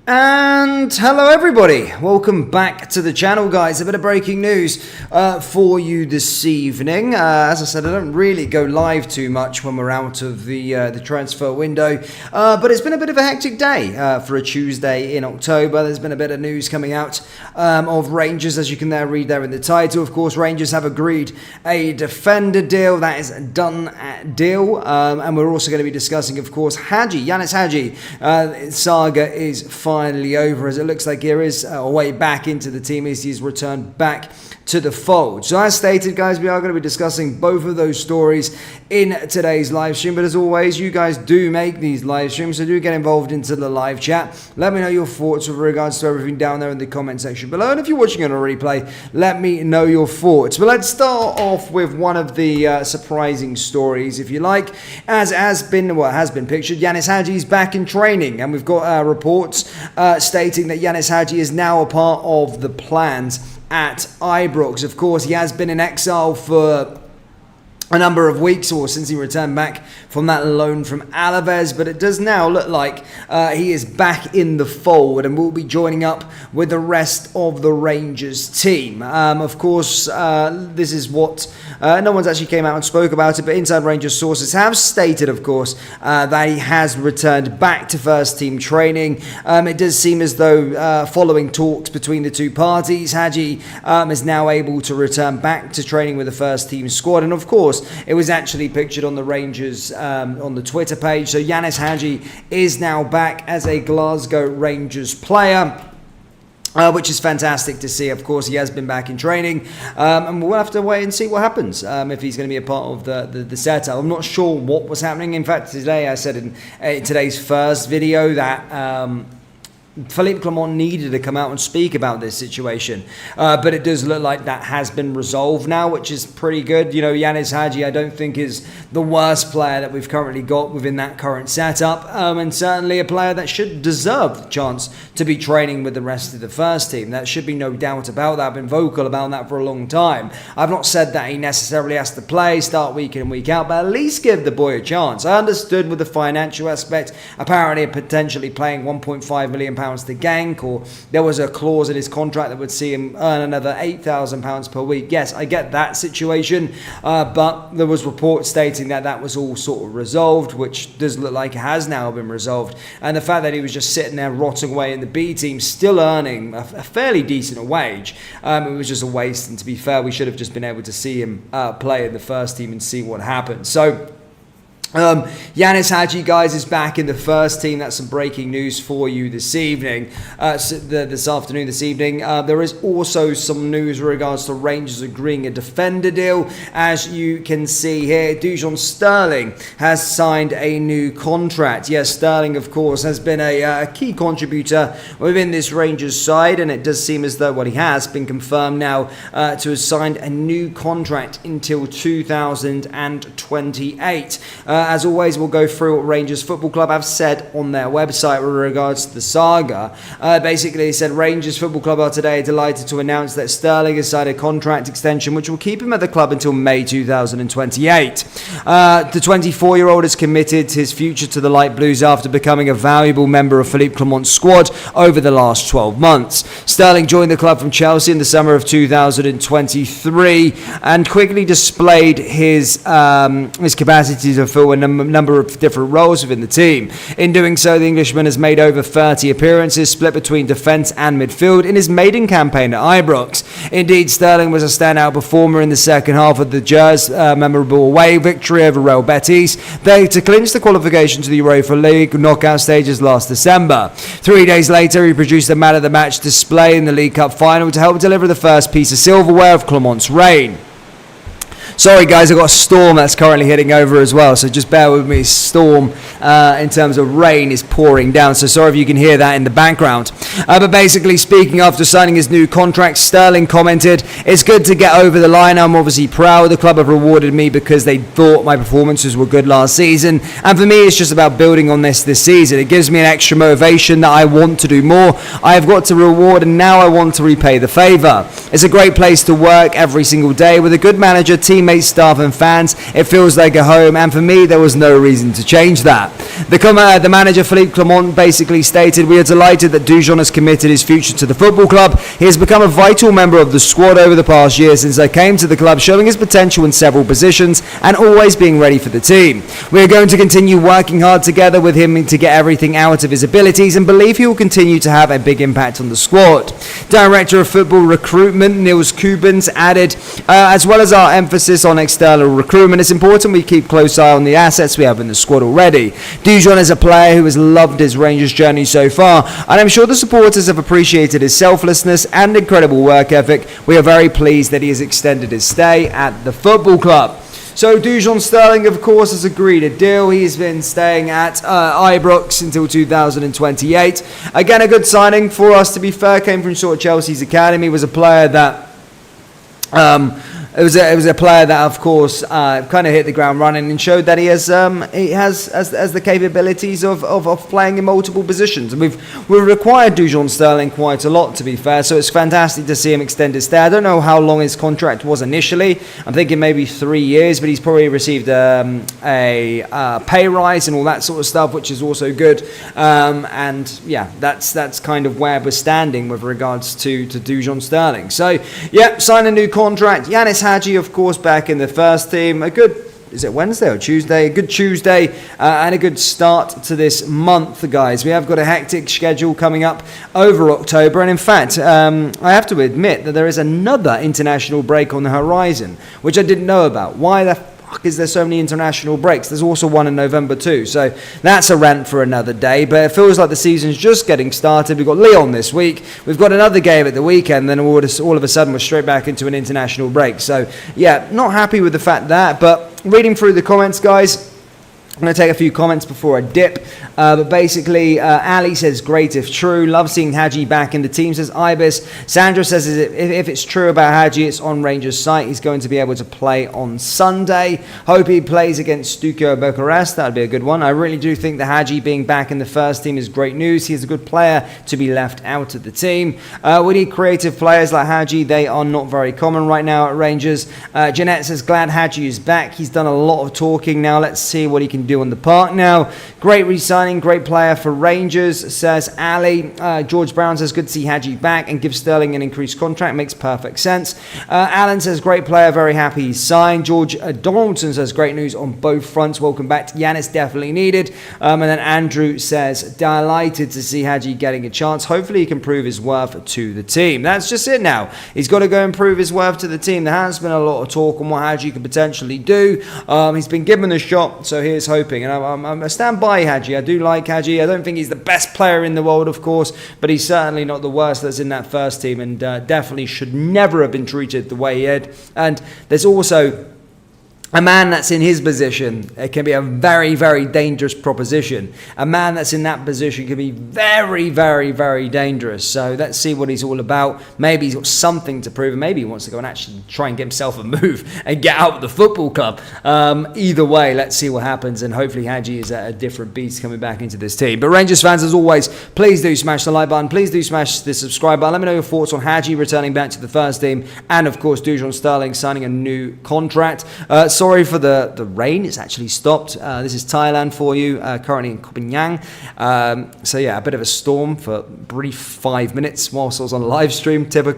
And hello everybody, welcome back to the channel guys. A bit of breaking news for you this evening. As I said, I don't really go live too much when we're out of the transfer window, but it's been a bit of a hectic day for a Tuesday in October. There's been a bit of news coming out of Rangers, as you can read there in the title. Of course, Rangers have agreed a defender deal. That is a done deal, and we're also going to be discussing, of course, Yanis Hagi. Saga is finally over, as it looks like here is a way back into the team as he's returned back to the fold. So as stated guys, we are going to be discussing both of those stories in today's live stream, but as always, you guys do make these live streams, so do get involved into the live chat. Let me know your thoughts with regards to everything down there in the comment section below, and if you're watching on a replay, let me know your thoughts. But let's start off with one of the surprising stories, if you like, as has been pictured. Yanis Hagi is back in training, and we've got reports stating that Yanis Hagi is now a part of the plans at Ibrox. Of course, he has been in exile for a number of weeks, or since he returned back from that loan from Alaves, but it does now look like he is back in the fold and will be joining up with the rest of the Rangers team. Of course, this is what no one's actually came out and spoke about it, but inside Rangers sources have stated, of course, that he has returned back to first team training. It does seem as though following talks between the two parties, Hagi is now able to return back to training with the first team squad, and of course it was actually pictured on the Rangers on the Twitter page. So Yanis Hagi is now back as a Glasgow Rangers player, which is fantastic to see. Of course, he has been back in training, and we'll have to wait and see what happens if he's going to be a part of the setup. I'm not sure what was happening. In fact, today I said in today's first video that Philippe Clement needed to come out and speak about this situation, but it does look like that has been resolved now, which is pretty good. You know, Yanis Hagi I don't think is the worst player that we've currently got within that current setup, and certainly a player that should deserve the chance to be training with the rest of the first team. That should be no doubt about that. I've been vocal about that for a long time. I've not said that he necessarily has to play, start week in and week out, but at least give the boy a chance. I understood with the financial aspect, apparently potentially playing £1.5 million to Gank, or there was a clause in his contract that would see him earn another £8,000 per week. Yes, I get that situation, but there was reports stating that that was all sort of resolved, which does look like it has now been resolved. And the fact that he was just sitting there rotting away in the B team, still earning a fairly decent wage, it was just a waste. And to be fair, we should have just been able to see him play in the first team and see what happened. So Yanis Hagi, guys, is back in the first team. That's some breaking news for you this evening, this evening. There is also some news with regards to Rangers agreeing a defender deal. As you can see here, Dujon Sterling has signed a new contract. Yes, Sterling, of course, has been a key contributor within this Rangers side, and it does seem as though, well, he has been confirmed now to have signed a new contract until 2028. As always, we'll go through what Rangers Football Club have said on their website with regards to the saga. Basically, they said Rangers Football Club are today delighted to announce that Sterling has signed a contract extension which will keep him at the club until May 2028. The 24-year-old has committed his future to the Light Blues after becoming a valuable member of Philippe Clement's squad over the last 12 months. Sterling joined the club from Chelsea in the summer of 2023 and quickly displayed his capacity to fill a number of different roles within the team. In doing so, the Englishman has made over 30 appearances, split between defence and midfield in his maiden campaign at Ibrox. Indeed, Sterling was a standout performer in the second half of the Jers' memorable away victory over Real Betis, there to clinch the qualification to the Europa League knockout stages last December. 3 days later, he produced a man of the match display in the League Cup final to help deliver the first piece of silverware of Clement's reign. Sorry guys, I've got a storm that's currently hitting over as well, so just bear with me. Storm in terms of rain is pouring down, so sorry if you can hear that in the background. But basically speaking, after signing his new contract, Sterling commented, "It's good to get over the line. I'm obviously proud. The club have rewarded me because they thought my performances were good last season, and for me it's just about building on this season. It gives me an extra motivation that I want to do more. I have got to reward and now I want to repay the favour. It's a great place to work every single day with a good manager, team teammates, staff and fans. It feels like a home, and for me, there was no reason to change that. The manager, Philippe Clement, basically stated, "We are delighted that Dujon has committed his future to the football club. He has become a vital member of the squad over the past year since I came to the club, showing his potential in several positions and always being ready for the team. We are going to continue working hard together with him to get everything out of his abilities and believe he will continue to have a big impact on the squad." Director of Football Recruitment, Niels Kubens, added, as well as our emphasis on external recruitment, it's important we keep close eye on the assets we have in the squad already. Dujon is a player who has loved his Rangers journey so far, and I'm sure the supporters have appreciated his selflessness and incredible work ethic. We are very pleased that he has extended his stay at the football club. So Dujon Sterling, of course, has agreed a deal. He's been staying at Ibrox until 2028. Again, a good signing for us, to be fair. Came from sort of Chelsea's academy. Was a player that... It was a player that, of course, kind of hit the ground running and showed that he has the capabilities of playing in multiple positions. And we've required Dujon Sterling quite a lot, to be fair. So it's fantastic to see him extend his stay. I don't know how long his contract was initially. I'm thinking maybe 3 years, but he's probably received a pay rise and all that sort of stuff, which is also good. And yeah, that's kind of where we're standing with regards to Dujon Sterling. So yeah, sign a new contract. Yanis Hagi, of course, back in the first team. A good, is it Wednesday or Tuesday? A good Tuesday and a good start to this month, guys. We have got a hectic schedule coming up over October. And in fact, I have to admit that there is another international break on the horizon, which I didn't know about. Why the fuck is there so many international breaks? There's also one in November too. So that's a rant for another day. But it feels like the season's just getting started. We've got Lyon this week. We've got another game at the weekend. Then all of a sudden we're straight back into an international break. So yeah, not happy with the fact that. But reading through the comments, guys, I'm going to take a few comments before I dip. But basically, Ali says, great if true. Love seeing Hagi back in the team, says Ibis. Sandra says, if it's true about Hagi, it's on Rangers' site. He's going to be able to play on Sunday. Hope he plays against Stuttgart Bucharest. That would be a good one. I really do think that Hagi being back in the first team is great news. He's a good player to be left out of the team. We need creative players like Hagi. They are not very common right now at Rangers. Jeanette says, glad Hagi is back. He's done a lot of talking now. Let's see what he can do on the park now. Great re-signing, great player for Rangers, says Ali. George Brown says, good to see Hagi back and give Sterling an increased contract. Makes perfect sense. Alan says, great player, very happy he's signed. George Donaldson says, great news on both fronts. Welcome back to Yanis, definitely needed. And then Andrew says, delighted to see Hagi getting a chance. Hopefully he can prove his worth to the team. That's just it now. He's got to go and prove his worth to the team. There has been a lot of talk on what Hagi could potentially do. He's been given a shot, so here's hoping. And I stand by Hagi. I do like Hagi. I don't think he's the best player in the world, of course, but he's certainly not the worst that's in that first team, and definitely should never have been treated the way he had. And there's also a man that's in his position, it can be a very, very dangerous proposition. A man that's in that position can be very, very, very dangerous. So let's see what he's all about. Maybe he's got something to prove. Maybe he wants to go and actually try and get himself a move and get out of the football club. Either way, let's see what happens. And hopefully Hagi is a different beast coming back into this team. But Rangers fans, as always, please do smash the like button. Please do smash the subscribe button. Let me know your thoughts on Hagi returning back to the first team. And, of course, Dujon Sterling signing a new contract. Sorry for the rain, it's actually stopped. This is Thailand for you, currently in Koh Phangan. So yeah, a bit of a storm for a brief 5 minutes whilst I was on a live stream, typical.